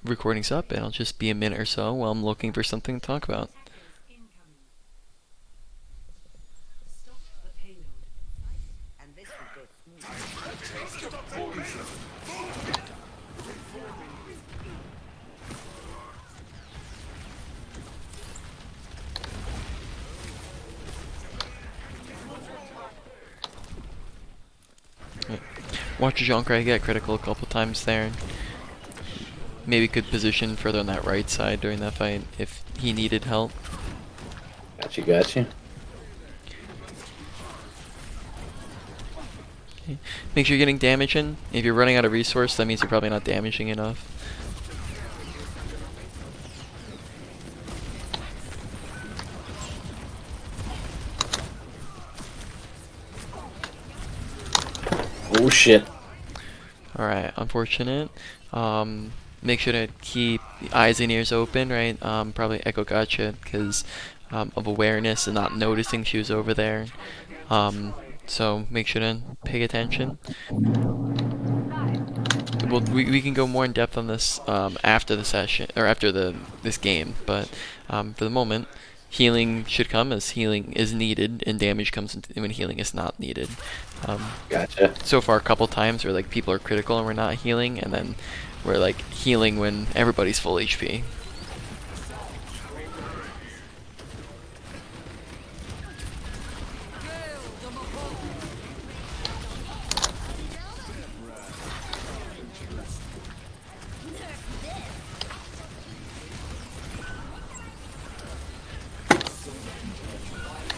recording's up, and I'll just be a minute or so while I'm looking for something to talk about. Watch Jean-Craig get critical a couple times there. Maybe could position further on that right side during that fight if he needed help. Gotcha, gotcha. Okay. Make sure you're getting damage in. If you're running out of resource, that means you're probably not damaging enough. Oh shit. Alright, unfortunate. Make sure to keep eyes and ears open, right? Probably Echo gotcha because of awareness and not noticing she was over there. So make sure to pay attention. Well, we can go more in depth on this after the session or after this game, but for the moment, healing should come as healing is needed, and damage comes when healing is not needed. Gotcha. So far, a couple times where like people are critical and we're not healing, and then we're like healing when everybody's full HP.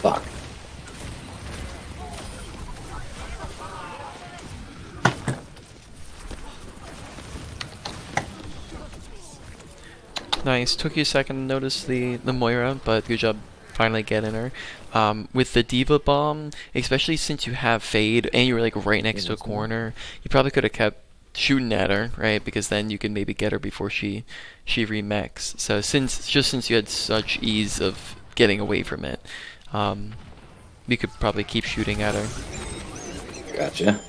Fuck. Nice. Took you a second to notice the Moira, but good job finally getting her. With the Diva Bomb, especially since you have Fade and you were like right next to a corner, you probably could have kept shooting at her, right? Because then you could maybe get her before she remechs. So since you had such ease of getting away from it, you could probably keep shooting at her. Gotcha.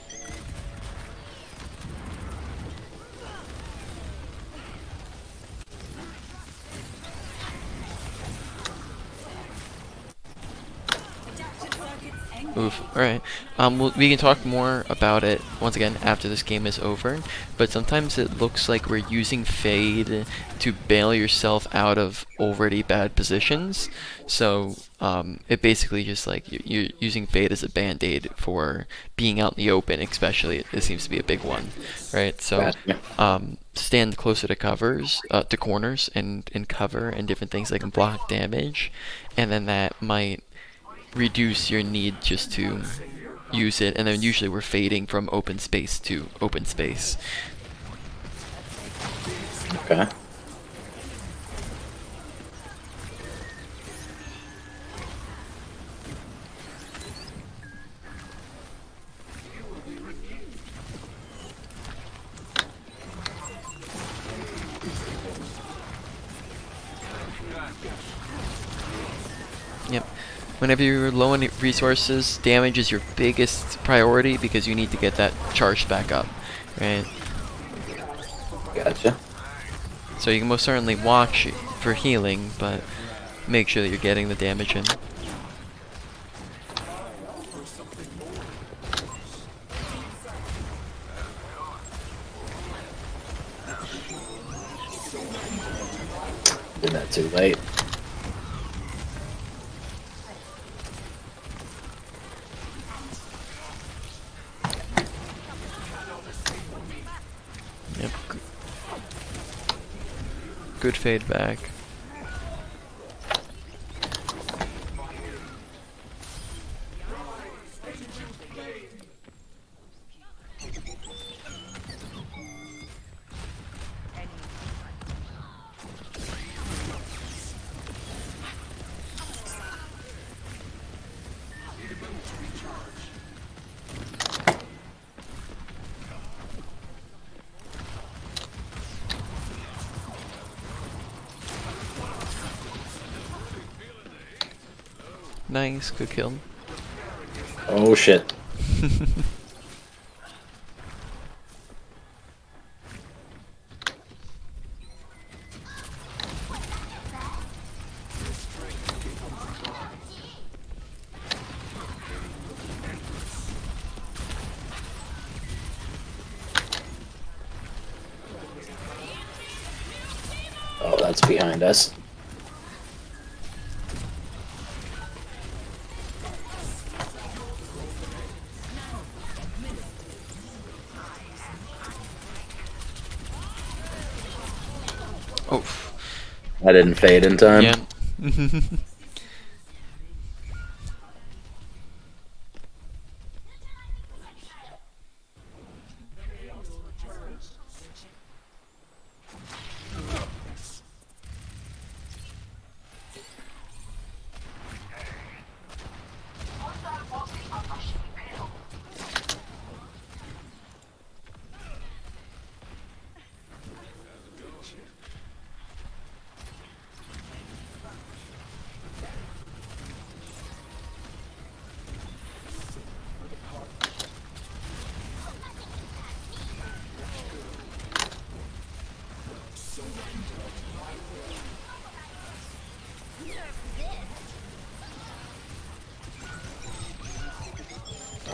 Oof. Alright. We can talk more about it once again after this game is over, but sometimes it looks like we're using Fade to bail yourself out of already bad positions. So it basically just like you're using Fade as a band-aid for being out in the open, especially. It seems to be a big one, right? So Gotcha. stand closer to to corners and cover and different things that can block damage, and then that might reduce your need just to use it, and then usually we're fading from open space to open space. Okay. Yep. Whenever you're low on resources, damage is your biggest priority because you need to get that charged back up, right? Gotcha. So you can most certainly watch for healing, but make sure that you're getting the damage in. Did that too late. Yep. Good fade back. Nice, good kill. Oh shit. it's behind us. Oh, I didn't fade in time. yeah.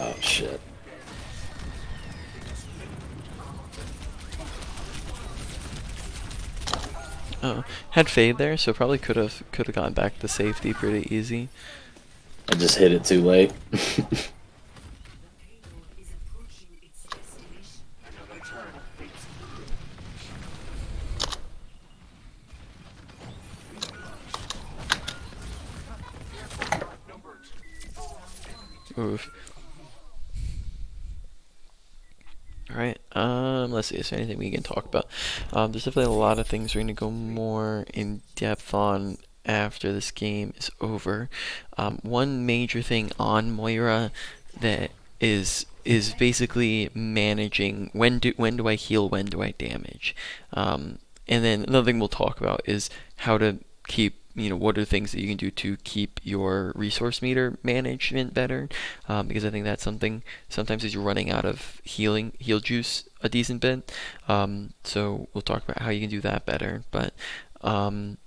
Oh shit. Oh, had fade there, so probably could have gotten back to safety pretty easy. I just hit it too late. Oof. Alright, let's see, is there anything we can talk about? There's definitely a lot of things we're going to go more in depth on after this game is over. One major thing on Moira that is basically managing when do I heal, when do I damage. And then another thing we'll talk about is how to keep, what are things that you can do to keep your resource meter management better, because I think that's something sometimes as you're running out of heal juice a decent bit. So we'll talk about how you can do that better. But um,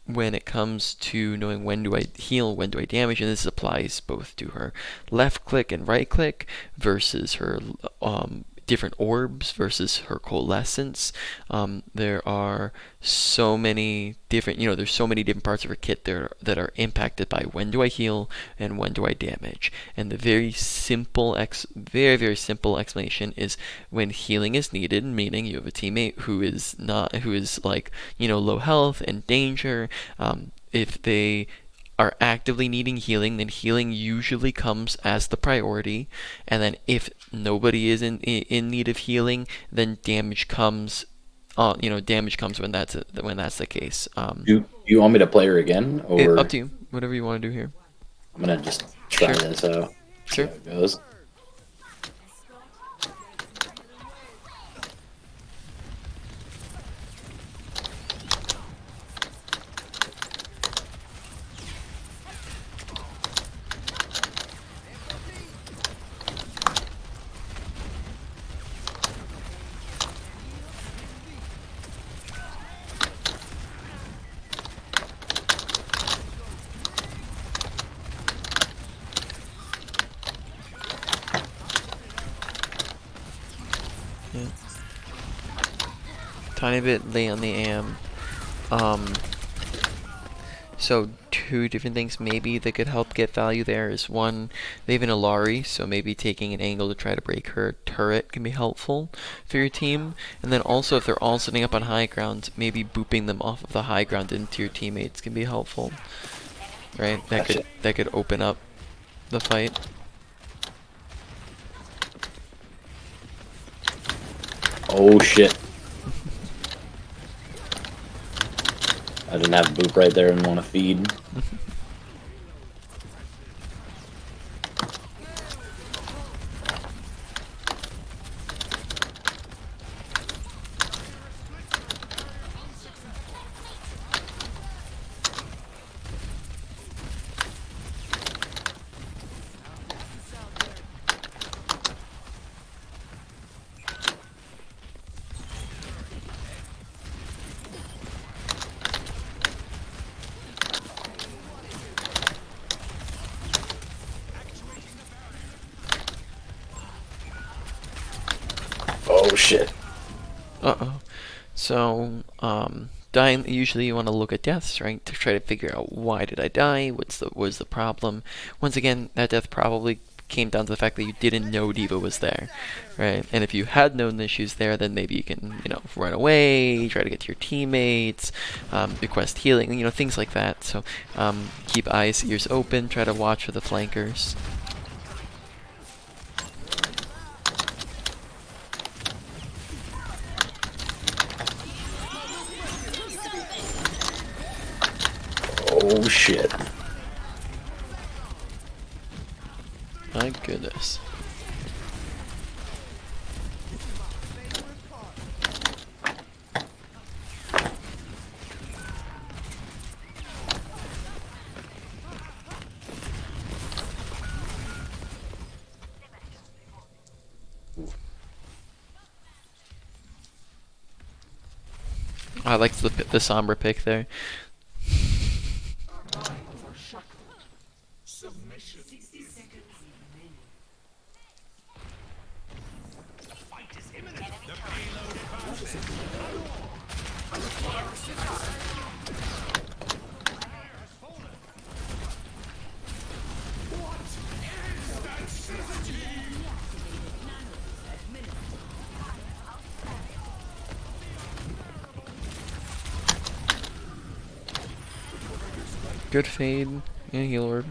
when it comes to knowing when do I heal, when do I damage, and this applies both to her left click and right click versus her different orbs versus her coalescence. There are so many different, there's so many different parts of her kit there that are impacted by when do I heal and when do I damage. And the very simple explanation is when healing is needed, meaning you have a teammate who is like, low health and danger. If they are actively needing healing, then healing usually comes as the priority. And then if nobody is in need of healing, then damage comes. Damage comes when that's the case. You want me to play her again, Up or to you. Whatever you want to do here. I'm gonna just try Sure. this out, see Sure. how it goes. Yeah. Tiny bit late on the AM. Um, So two different things maybe that could help get value there is one, they have an Alari, so maybe taking an angle to try to break her turret can be helpful for your team. And then also if they're all sitting up on high ground, maybe booping them off of the high ground into your teammates can be helpful. Right? Gotcha. That could open up the fight. Oh shit. I didn't have a boop right there and want to feed. Oh shit. Uh-oh. So, dying, usually you want to look at deaths, right, to try to figure out why did I die, was the problem. Once again, that death probably came down to the fact that you didn't know D.Va was there, right? And if you had known that she was there, then maybe you can, run away, try to get to your teammates, request healing, things like that. So keep eyes, ears open, try to watch for the flankers. Oh shit. My goodness. I like the somber pick there. Good fade. Yeah, heal orb.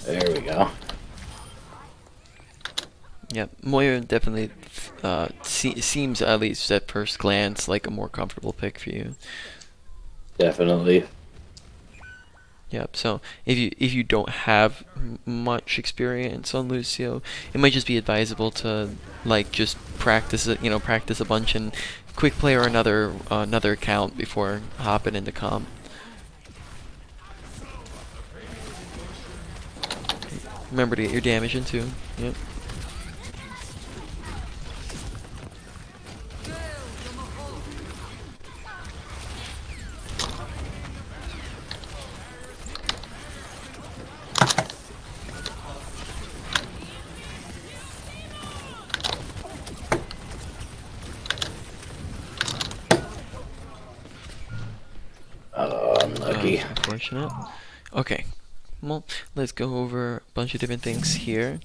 There we go. Yeah, Moira definitely seems, at least at first glance, like a more comfortable pick for you. Definitely. Yep. So if you don't have much experience on Lucio, it might just be advisable to like just practice it. Practice a bunch and quick play or another account before hopping into comp. Remember to get your damage in too. Yep. Unlucky. Unfortunate. Okay. Well, let's go over a bunch of different things here.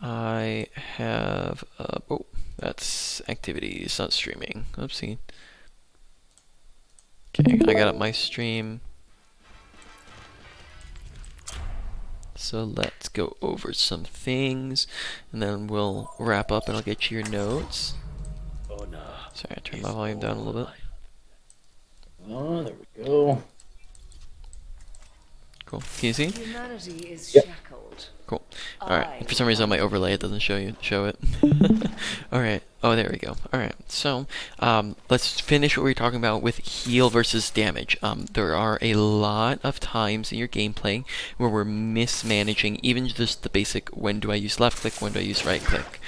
I have oh, that's activities, not streaming. Oopsie. Okay, I got up my stream. So let's go over some things, and then we'll wrap up, and I'll get you your notes. Oh no. Sorry, I turned my volume down a little bit. Oh, there we go. Cool. Can you see? Humanity is Yep. shackled. Cool. Alright, for some reason on my overlay it doesn't show it. Alright, oh there we go. Alright, so let's finish what we were talking about with heal versus damage. There are a lot of times in your gameplay where we're mismanaging even just the basic when do I use left click, when do I use right click.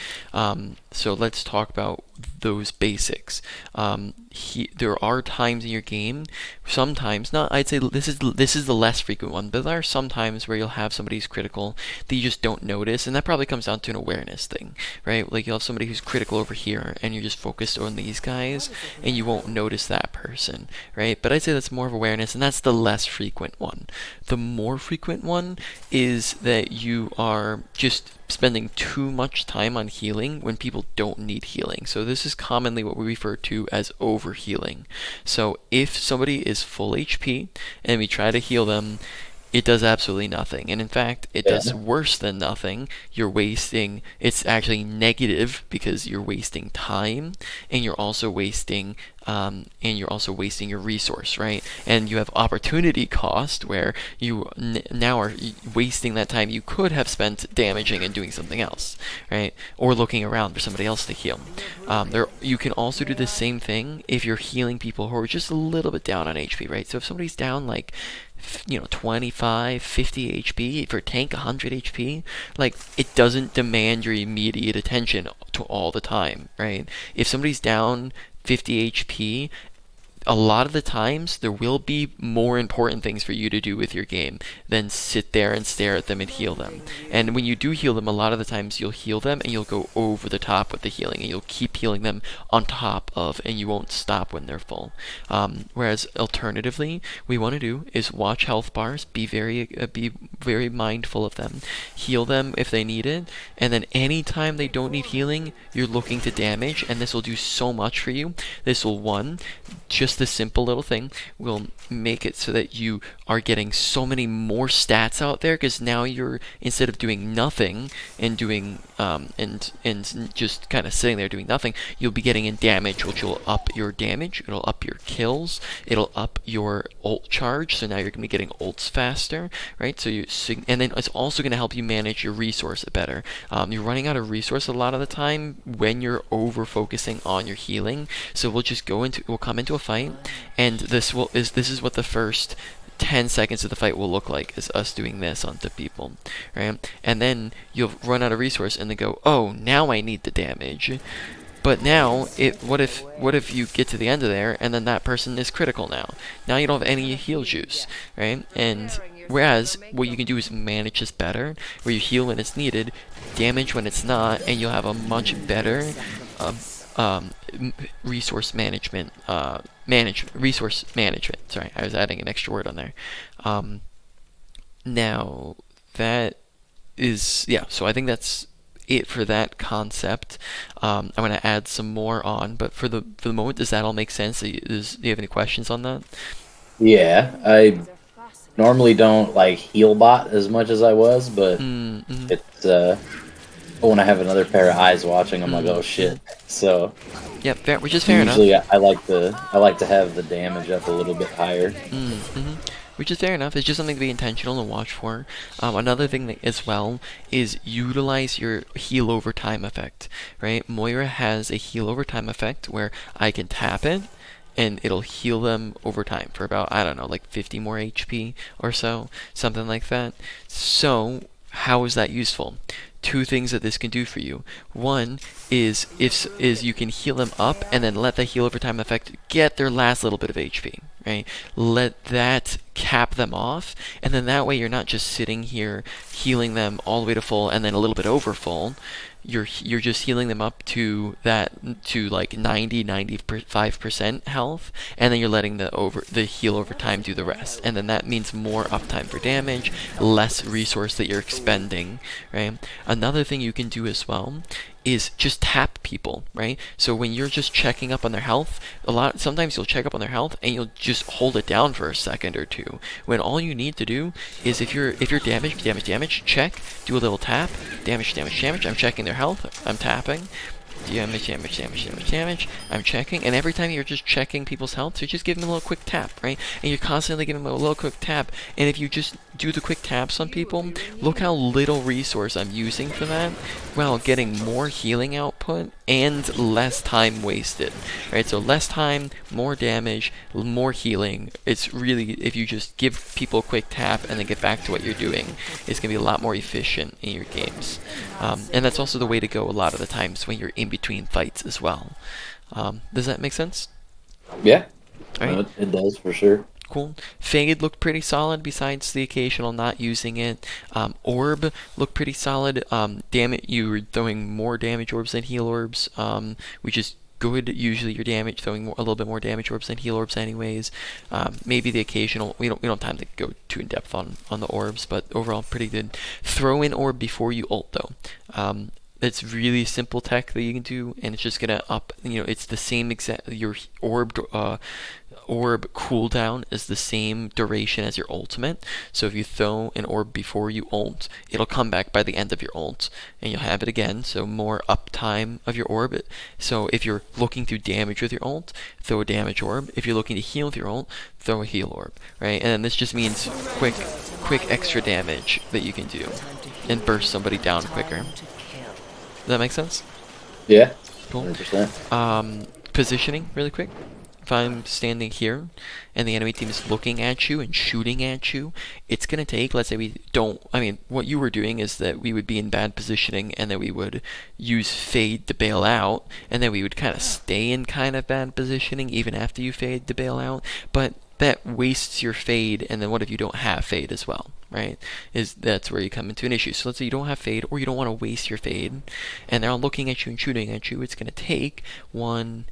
So let's talk about those basics. There are times in your game, sometimes, not, I'd say this is the less frequent one, but there are some times where you'll have somebody who's critical that you just don't notice, and that probably comes down to an awareness thing, right? Like you'll have somebody who's critical over here, and you're just focused on these guys, and you won't notice that person, right? But I'd say that's more of awareness, and that's the less frequent one. The more frequent one is that you are just spending too much time on healing when people don't need healing. So this is commonly what we refer to as overhealing. So if somebody is full HP and we try to heal them, it does absolutely nothing. And in fact, it does worse than nothing. It's actually negative because you're wasting time, and you're also wasting your resource, right? And you have opportunity cost where you now are wasting that time you could have spent damaging and doing something else, right? Or looking around for somebody else to heal. You can also do the same thing if you're healing people who are just a little bit down on HP, right? So if somebody's down like 25, 50 HP, for a tank 100 HP, like it doesn't demand your immediate attention to all the time, right? If somebody's down 50 HP, a lot of the times there will be more important things for you to do with your game than sit there and stare at them and heal them. And when you do heal them, a lot of the times you'll heal them and you'll go over the top with the healing, and you'll keep healing them on top of, and you won't stop when they're full. Whereas alternatively, what we want to do is watch health bars, be very mindful of them, heal them if they need it, and then anytime they don't need healing, you're looking to damage, and this will do so much for you. This will, one, just this simple little thing will make it so that you are getting so many more stats out there, because now you're, instead of doing nothing and doing and just kind of sitting there doing nothing, you'll be getting in damage, which will up your damage, it'll up your kills, it'll up your ult charge, so now you're going to be getting ults faster, right? And then it's also going to help you manage your resource better. You're running out of resource a lot of the time when you're over focusing on your healing, so we'll come into a fight, and this is what the first 10 seconds of the fight will look like, is us doing this onto people, right? And then you'll run out of resource and then go, oh, now I need the damage. But now, what if you get to the end of there and then that person is critical now? Now you don't have any heal juice, right? And whereas what you can do is manage this better, where you heal when it's needed, damage when it's not, and you'll have a much better resource management. Resource management. Sorry, I was adding an extra word on there. Now that is, yeah. So I think that's it for that concept. I'm gonna add some more on, but for the moment, does that all make sense? Do you have any questions on that? Yeah, I normally don't like heal bot as much as I was, but Mm-hmm. it's when I have another pair of eyes watching, I'm like, oh shit. So Yep, which is fair enough. usually I like to have the damage up a little bit higher. Mm-hmm. Which is fair enough. It's just something to be intentional and watch for. Another thing as well is utilize your heal over time effect, right? Moira has a heal over time effect where I can tap it, and it'll heal them over time for about, I don't know, like 50 more HP or so, something like that. So how is that useful? Two things that this can do for you. One is you can heal them up and then let the heal over time effect get their last little bit of HP, right? Let that cap them off, and then that way you're not just sitting here healing them all the way to full and then a little bit over full. You're just healing them up to like 95% health, and then you're letting the heal over time do the rest, and then that means more uptime for damage, less resource that you're expending, right? Another thing you can do as well is just tap people, right? So when you're just checking up on their health, sometimes you'll check up on their health and you'll just hold it down for a second or two. When all you need to do is, if you're damage, check, do a little tap, damage. I'm checking their health. I'm tapping. Damage. I'm checking, and every time you're just checking people's health, so just give them a little quick tap, right? And you're constantly giving them a little quick tap. And if you just do the quick taps on people, look how little resource I'm using for that, while getting more healing output and less time wasted, right? So less time, more damage, more healing. It's really, if you just give people a quick tap and then get back to what you're doing, it's gonna be a lot more efficient in your games. And that's also the way to go a lot of the times when you're in between fights as well. Does that make sense? Yeah, All right. it does for sure. Cool. Fade looked pretty solid besides the occasional not using it. Orb looked pretty solid. Damn it, you were throwing more damage orbs than heal orbs, which is good. Usually you're throwing a little bit more damage orbs than heal orbs anyways. Maybe the occasional, we don't have time to go too in depth on the orbs, but overall pretty good. Throw in orb before you ult though. It's really simple tech that you can do, and it's just gonna up, it's the same exact, your orb cooldown is the same duration as your ultimate. So if you throw an orb before you ult, it'll come back by the end of your ult, and you'll have it again, so more uptime of your orb. So if you're looking to damage with your ult, throw a damage orb. If you're looking to heal with your ult, throw a heal orb, right? And then this just means quick extra damage that you can do and burst somebody down quicker. Does that make sense? Yeah, Cool. 100%. Positioning, really quick. if I'm standing here and the enemy team is looking at you and shooting at you, it's gonna take, let's say we don't, I mean, what you were doing is that we would be in bad positioning and then we would use fade to bail out, and then we would kind of stay in kind of bad positioning even after you fade to bail out, but that wastes your fade, and then what if you don't have fade as well, right? That's where you come into an issue. So let's say you don't have fade, or you don't want to waste your fade, and they're all looking at you and shooting at you. It's going to take 1,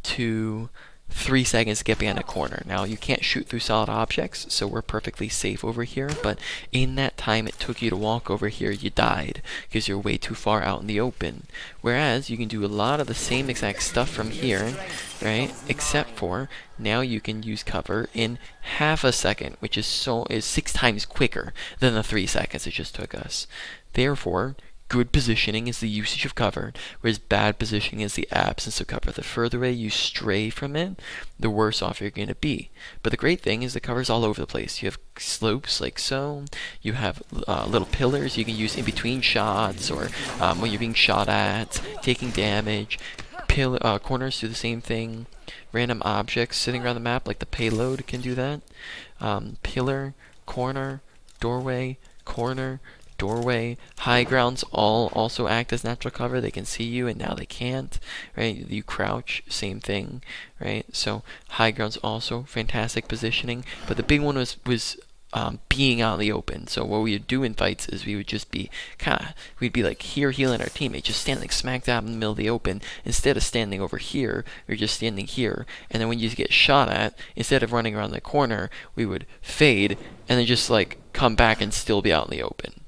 2, 3 seconds to get behind a corner. Now, you can't shoot through solid objects, so we're perfectly safe over here, but in that time it took you to walk over here, you died, because you're way too far out in the open. Whereas, you can do a lot of the same exact stuff from here, right? Except for, now you can use cover in half a second, which is 6 times quicker than the 3 seconds it just took us. Therefore, good positioning is the usage of cover, whereas bad positioning is the absence of cover. The further away you stray from it, the worse off you're going to be. But the great thing is the cover's all over the place. You have slopes like so, you have little pillars you can use in between shots, or when you're being shot at, taking damage. Corners do the same thing. Random objects sitting around the map, like the payload, can do that. Pillar, corner, doorway, corner, doorway, high grounds all also act as natural cover. They can see you and now they can't, right? You crouch, same thing, right? So high grounds also fantastic positioning, but the big one was being out in the open. So what we would do in fights is we would just be we'd be like here healing our teammate, just standing smack dab in the middle of the open. Instead of standing over here, you're just standing here. And then when you get shot at, instead of running around the corner, we would fade and then just like come back and still be out in the open,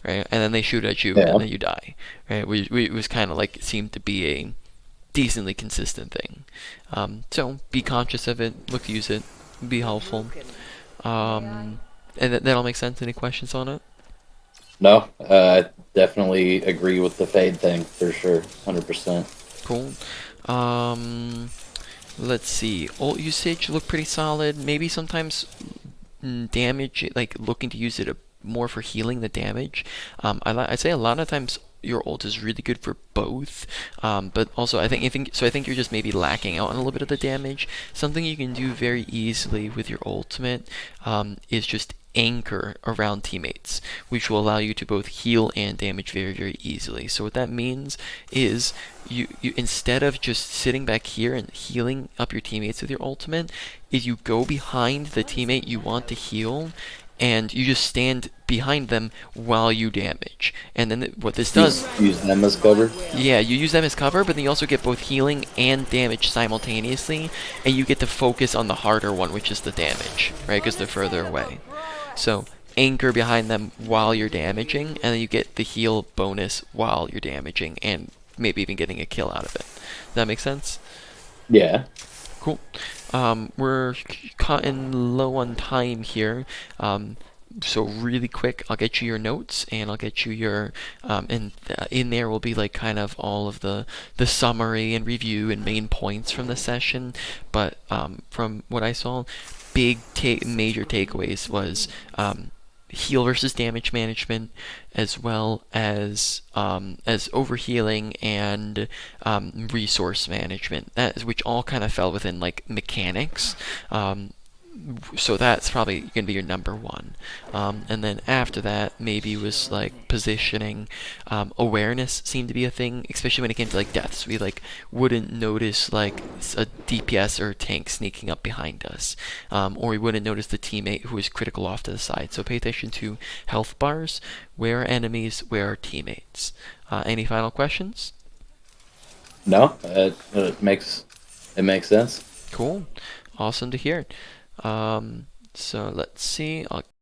right? And then they shoot at you Yeah. and then you die, right? It was kind of like, it seemed to be a decently consistent thing. So be conscious of it, look to use it, be helpful. And that all makes sense. Any questions on it? No, definitely agree with the fade thing for sure, 100%. Cool. Um, let's see. Ult usage look pretty solid. Maybe sometimes damage, like looking to use it more for healing the damage. I'd say a lot of times your ult is really good for both, but also I think you're just maybe lacking out on a little bit of the damage. Something you can do very easily with your ultimate is just anchor around teammates, which will allow you to both heal and damage very, very easily. So what that means is you instead of just sitting back here and healing up your teammates with your ultimate, is you go behind the teammate you want to heal and you just stand behind them while you damage. And then what this does, Use them as cover. yeah, you use them as cover, but then you also get both healing and damage simultaneously, and you get to focus on the harder one, which is the damage, right? Because they're further away. So anchor behind them while you're damaging, and then you get the heal bonus while you're damaging, and maybe even getting a kill out of it. Does that make sense? Yeah. Cool. We're cutting low on time here. So really quick, I'll get you your notes and I'll get you your and in there will be like kind of all of the summary and review and main points from the session. But from what I saw, major takeaways was heal versus damage management, as well as overhealing and resource management. That is, which all kind of fell within like mechanics. So that's probably going to be your number one. And then after that, maybe was like positioning. Awareness seemed to be a thing, especially when it came to like deaths. We like wouldn't notice like a DPS or a tank sneaking up behind us, or we wouldn't notice the teammate who is critical off to the side. So pay attention to health bars. Where are enemies? Where are teammates? Any final questions? No, it makes sense. Cool. Awesome to hear. So let's see. I'll